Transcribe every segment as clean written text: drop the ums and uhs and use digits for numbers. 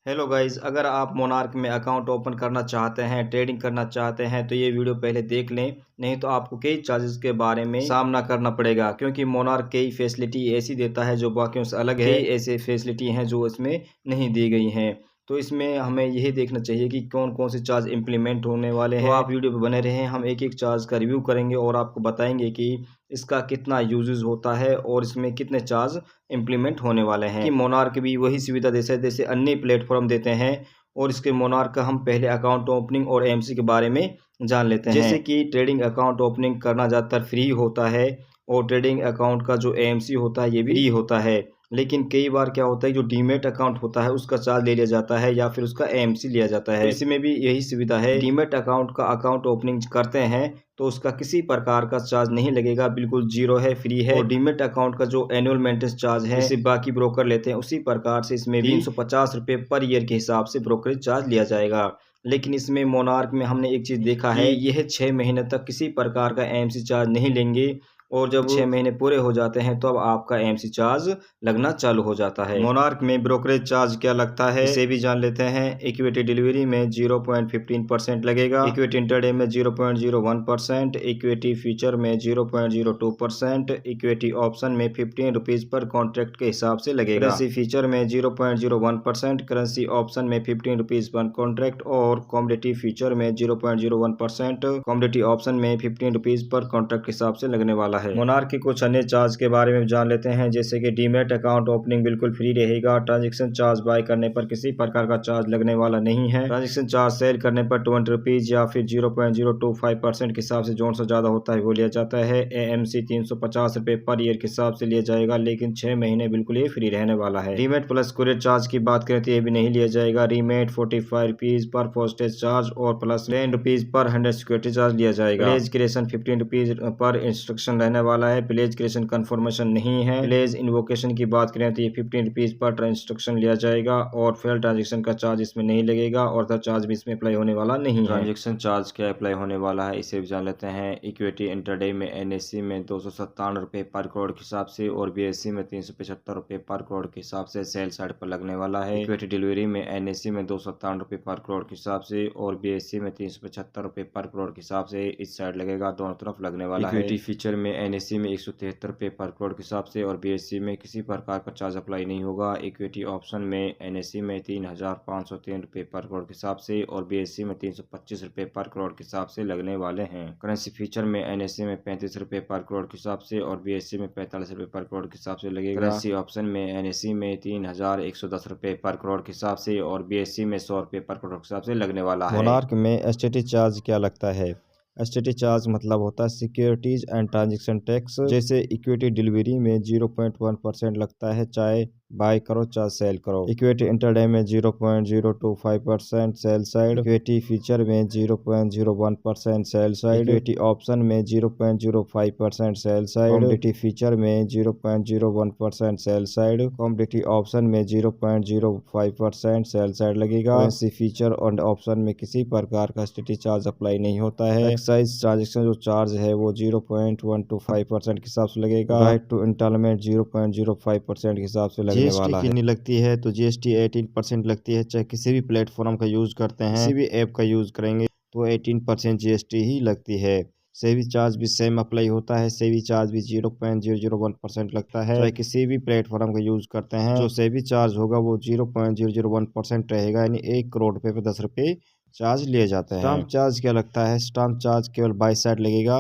Hello guys, अगर आप monarch में अकाउंट ओपन करना चाहते हैं, ट्रेडिंग करना चाहते हैं तो ये वीडियो पहले देख लें। नहीं तो आपको कई चार्जेस के बारे में सामना करना पड़ेगा, क्योंकि मोनार्क कई फैसिलिटी ऐसी देता है जो बाकियों से अलग है। कई ऐसे फैसिलिटी हैं जो इसमें नहीं दी गई हैं। तो इसमें हमें यही देखना चाहिए कि कौन कौन से चार्ज इम्प्लीमेंट होने वाले हैं। तो आप वीडियो पर बने रहें, हम एक एक चार्ज का रिव्यू करेंगे और आपको बताएंगे कि इसका कितना यूजेस होता है और इसमें कितने चार्ज इम्प्लीमेंट होने वाले हैं। कि मोनार्क भी वही सुविधा जैसे अन्य प्लेटफॉर्म देते हैं। और इसके मोनार्क का हम पहले अकाउंट ओपनिंग और एमसी के बारे में जान लेते हैं। जैसे कि ट्रेडिंग अकाउंट ओपनिंग करना ज़्यादातर फ्री होता है और ट्रेडिंग अकाउंट का जो एमसी होता है ये भी फ्री होता है। लेकिन कई बार क्या होता है, जो डीमेट अकाउंट होता है उसका चार्ज ले लिया जाता है या फिर उसका एमसी लिया जाता है। तो इसमें भी यही सुविधा है। डीमेट अकाउंट का अकाउंट ओपनिंग करते हैं तो उसका किसी प्रकार का चार्ज नहीं लगेगा, बिल्कुल जीरो है, फ्री है। और डीमेट अकाउंट का जो एनुअल मेंटेनेंस चार्ज है जिसे बाकी ब्रोकर लेते हैं, उसी प्रकार से इसमें भी 350 रुपये पर ईयर के हिसाब से ब्रोकरेज चार्ज लिया जाएगा। लेकिन इसमें मोनार्क में हमने एक चीज़ देखा है, यह 6 महीने तक किसी प्रकार का एमसी चार्ज नहीं लेंगे। और जब 6 महीने पूरे हो जाते हैं तो अब आपका एमसी चार्ज लगना चालू हो जाता है। मोनार्क में ब्रोकरेज चार्ज क्या लगता है इसे भी जान लेते हैं। इक्विटी डिलीवरी में 0.15% लगेगा, इक्विटी इंटरडे में 0.01%, इक्विटी फ्यूचर में 0.02%, इक्विटी ऑप्शन में 15 रुपीज पर कॉन्ट्रैक्ट के हिसाब से लगेगा, करेंसी फीचर में 0.01%, करेंसी ऑप्शन में 15 रुपीज पर कॉन्ट्रैक्ट और कॉमोडिटी फ्यूचर में 0.01%, कॉमोडिटी ऑप्शन में 15 रुपीज पर कॉन्ट्रैक्ट के हिसाब से लगने वाला है। मोनार्क की कुछ अन्य चार्ज के बारे में जान लेते हैं। जैसे कि डीमेट अकाउंट ओपनिंग बिल्कुल फ्री रहेगा। ट्रांजेक्शन चार्ज बाय करने पर किसी प्रकार का चार्ज लगने वाला नहीं है। ट्रांजेक्शन चार्ज सेल करने पर 20 रुपीज या फिर 0.025% के हिसाब से जो सा ज्यादा होता है वो लिया जाता है। एएमसी 350 रुपये पर ईयर के हिसाब से लिया जाएगा, लेकिन 6 महीने बिल्कुल ही फ्री रहने वाला है। डीमेट प्लस कुरियर चार्ज की बात करें तो ये भी नहीं लिया जाएगा। रीमेट 45 रुपीज पर पोस्टेज चार्ज और प्लस 10 रुपीज पर 100 सिक्योरिटी चार्ज लिया जाएगा। प्लेज क्रिएशन 15 रुपीज पर इंस्ट्रक्शन रहने वाला है। प्लेज क्रिएशन कंफर्मेशन नहीं है। प्लेज इन्वोकेशन की बात करें तो ये 15 रुपीज पर ट्रांजेक्शन लिया जाएगा और फेल ट्रांजेक्शन का चार्ज इसमें नहीं लगेगा और द चार्ज भी इसमें अप्लाई होने वाला नहीं है। ट्रांजेक्शन चार्ज क्या अप्लाई होने वाला है इसे भी जान लेते हैं। इक्विटी इंटरडे में एनएससी में 257 रुपये पर करोड़ के हिसाब से और बीएससी में 375 रुपये पर करोड़ के हिसाब से सेल साइड पर लगने वाला है। इक्विटी डिलीवरी में एनएससी में 257 रुपये पर करोड़ के हिसाब से और बीएससी में 375 रुपये पर करोड़ के हिसाब से इस साइड लगेगा, दोनों तरफ लगने वाला है। इक्विटी फीचर में एनएससी में 173 रुपये पर करोड़ के हिसाब से और बीएससी में किसी प्रकार का चार्ज अप्लाई नहीं होगा। इक्विटी ऑप्शन में एनएससी में 3503 रुपये पर करोड़ के हिसाब से और बीएससी में 325 रुपये पर करोड़ के हिसाब से लगने वाले हैं। करेंसी फीचर में एनएससी में 35 रुपये पर करोड़ के हिसाब से और बीएससी में 45 रुपये पर करोड़ के हिसाब से लगेगा। करेंसी ऑप्शन में एनएससी में 3110 रुपये पर करोड़ के हिसाब से और बीएससी में 100 रुपये पर करोड़ के हिसाब से लगने वाला है। मोनार्क में एसटीटी चार्ज क्या लगता है? एसटीटी चार्ज मतलब होता है सिक्योरिटीज एंड ट्रांजैक्शन टैक्स। जैसे इक्विटी डिलीवरी में 0.1% लगता है, चाहे बाय करो चाहे सेल करो। इक्विटी इंटरडे में 0.025% सेल साइड। इक्विटी फ्यूचर में 0.01% सेल साइड। इक्विटी ऑप्शन में 0.05% सेल साइड। कमोडिटी फ्यूचर में 0.01% सेल साइड। कमोडिटी ऑप्शन में 0.05% सेल साइड लगेगा। करेंसी फीचर और ऑप्शन में किसी प्रकार का एसटीटी चार्ज अप्लाई नहीं होता है। एक्साइज ट्रांजेक्शन जो चार्ज है वो 0.125% के हिसाब से लगेगा। राइट टू इंस्टॉलमेंट 0.05% के हिसाब से लगने वाला है। कितनी लगती है? तो जीएसटी 18% लगती है। चाहे किसी भी प्लेटफॉर्म का यूज करते हैं, किसी भी ऐप का यूज करेंगे तो 18% जीएसटी ही लगती है। सेवी चार्ज भी सेम अप्लाई होता है। सेवी चार्ज भी 0.001% लगता है। चाहे किसी भी प्लेटफॉर्म का यूज करते हैं, जो सेवी चार्ज होगा वो 0.001% रहेगा, यानी 1 करोड़ रुपए पे 10 रुपये चार्ज लिए जाते हैं। स्टाम्प चार्ज क्या लगता है? स्टाम्प चार्ज केवल बाई साइड लगेगा।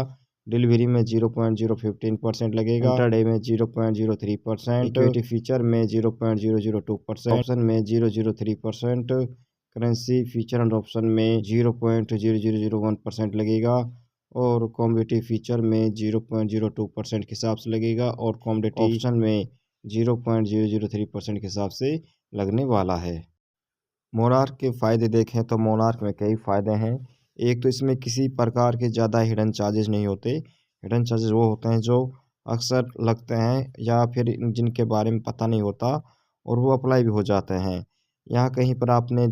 डिलीवरी में 0.015% लगेगा। इंटरडे में 0.03%, इक्विटी फीचर में 0.002%, ऑप्शन में 0.03%, करेंसी फीचर एंड ऑप्शन में 0.0001% लगेगा और कमोडिटी फीचर में 0.02% के हिसाब से लगेगा और कमोडिटी ऑप्शन में 0.003% के हिसाब से लगने वाला है। मोनार्क के फ़ायदे देखें तो मोनार्क में कई फ़ायदे हैं। एक तो इसमें किसी प्रकार के ज़्यादा हिडन चार्जेस नहीं होते। हिडन चार्जेस वो होते हैं जो अक्सर लगते हैं या फिर जिनके बारे में पता नहीं होता और वो अप्लाई भी हो जाते हैं। यहाँ कहीं पर आपने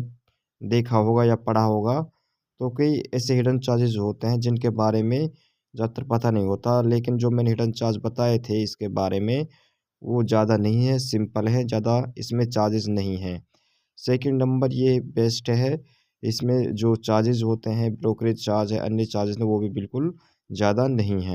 देखा होगा या पढ़ा होगा तो कई ऐसे हिडन चार्जेस होते हैं जिनके बारे में ज़्यादातर पता नहीं होता, लेकिन जो मैंने हिडन चार्ज बताए थे इसके बारे में वो ज़्यादा नहीं है, सिंपल है, ज़्यादा इसमें चार्जेस नहीं हैं। सेकंड नंबर ये बेस्ट है, इसमें जो चार्जेस होते हैं, ब्रोकरेज चार्ज है, अन्य चार्जेस हैं, वो भी बिल्कुल ज़्यादा नहीं हैं।